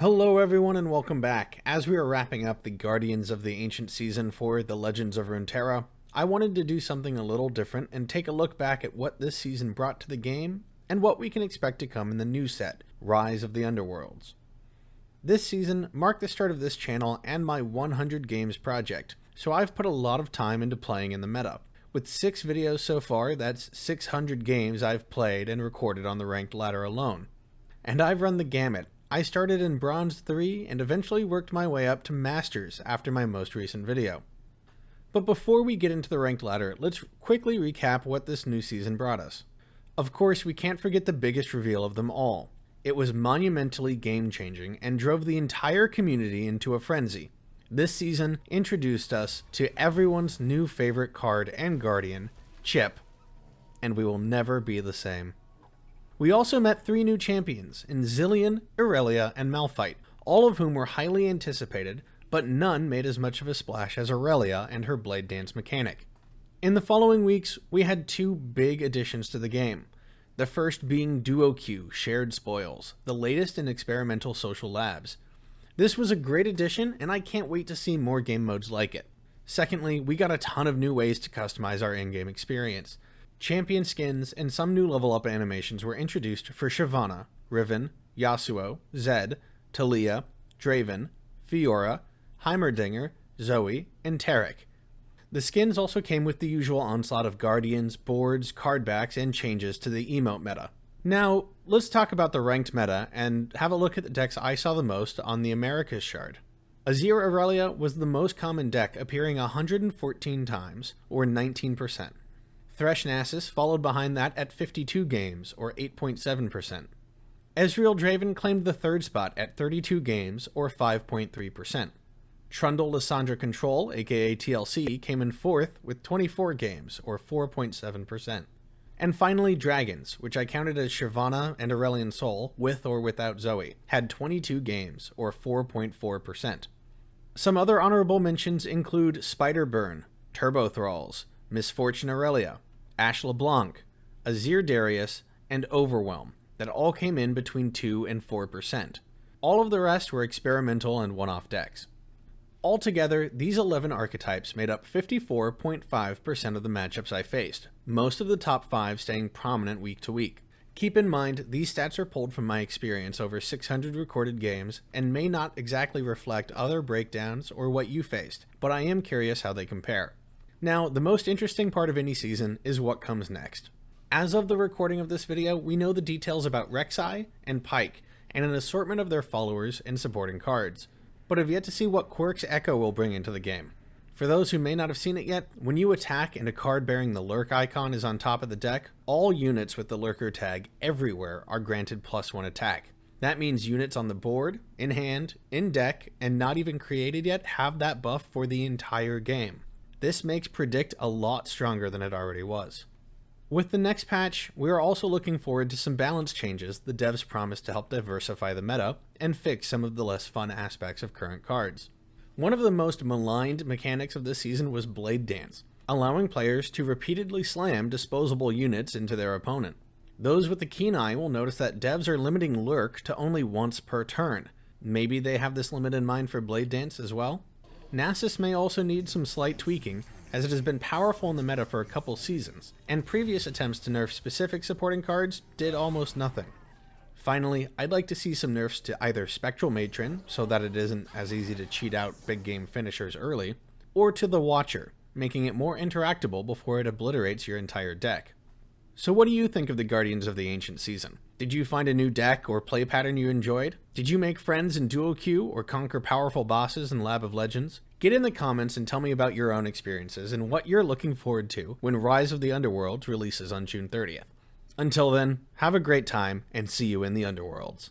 Hello everyone and welcome back. As we are wrapping up the Guardians of the Ancient season for the Legends of Runeterra, I wanted to do something a little different and take a look back at what this season brought to the game and what we can expect to come in the new set, Rise of the Underworlds. This season marked the start of this channel and my 100 games project, so I've put a lot of time into playing in the meta. With 6 videos so far, that's 600 games I've played and recorded on the ranked ladder alone. And I've run the gamut. I started in Bronze 3 and eventually worked my way up to Masters after my most recent video. But before we get into the ranked ladder, let's quickly recap what this new season brought us. Of course, we can't forget the biggest reveal of them all. It was monumentally game-changing and drove the entire community into a frenzy. This season introduced us to everyone's new favorite card and guardian, Chip, and we will never be the same. We also met 3 new champions in Zilean, Irelia, and Malphite, all of whom were highly anticipated, but none made as much of a splash as Irelia and her Blade Dance mechanic. In the following weeks, we had 2 big additions to the game. The first being Duo Queue, Shared Spoils, the latest in experimental social labs. This was a great addition, and I can't wait to see more game modes like it. Secondly, we got a ton of new ways to customize our in-game experience. Champion skins and some new level up animations were introduced for Shyvana, Riven, Yasuo, Zed, Talia, Draven, Fiora, Heimerdinger, Zoe, and Taric. The skins also came with the usual onslaught of guardians, boards, card backs, and changes to the emote meta. Now, let's talk about the ranked meta and have a look at the decks I saw the most on the Americas shard. Azir Irelia was the most common deck, appearing 114 times, or 19%. Thresh Nasus followed behind that at 52 games, or 8.7%. Ezreal Draven claimed the 3rd spot at 32 games, or 5.3%. Trundle Lissandra Control, aka TLC, came in 4th with 24 games, or 4.7%. And finally, Dragons, which I counted as Shyvana and Aurelion Sol, with or without Zoe, had 22 games, or 4.4%. Some other honorable mentions include Spider Burn, Turbo Thralls, Misfortune Irelia, Ash LeBlanc, Azir Darius, and Overwhelm that all came in between 2 and 4%. All of the rest were experimental and one-off decks. Altogether, these 11 archetypes made up 54.5% of the matchups I faced, most of the top 5 staying prominent week to week. Keep in mind, these stats are pulled from my experience over 600 recorded games and may not exactly reflect other breakdowns or what you faced, but I am curious how they compare. Now, the most interesting part of any season is what comes next. As of the recording of this video, we know the details about Rek'Sai and Pyke, and an assortment of their followers and supporting cards, but have yet to see what quirks Echo will bring into the game. For those who may not have seen it yet, when you attack and a card bearing the Lurk icon is on top of the deck, all units with the Lurker tag everywhere are granted +1 attack. That means units on the board, in hand, in deck, and not even created yet have that buff for the entire game. This makes Predict a lot stronger than it already was. With the next patch, we are also looking forward to some balance changes the devs promised to help diversify the meta and fix some of the less fun aspects of current cards. One of the most maligned mechanics of this season was Blade Dance, allowing players to repeatedly slam disposable units into their opponent. Those with the keen eye will notice that devs are limiting Lurk to only once per turn. Maybe they have this limit in mind for Blade Dance as well? Nasus may also need some slight tweaking, as it has been powerful in the meta for a couple seasons, and previous attempts to nerf specific supporting cards did almost nothing. Finally, I'd like to see some nerfs to either Spectral Matron, so that it isn't as easy to cheat out big game finishers early, or to the Watcher, making it more interactable before it obliterates your entire deck. So what do you think of the Guardians of the Ancient season? Did you find a new deck or play pattern you enjoyed? Did you make friends in Duo Queue or conquer powerful bosses in Lab of Legends? Get in the comments and tell me about your own experiences and what you're looking forward to when Rise of the Underworlds releases on June 30th. Until then, have a great time and see you in the Underworlds.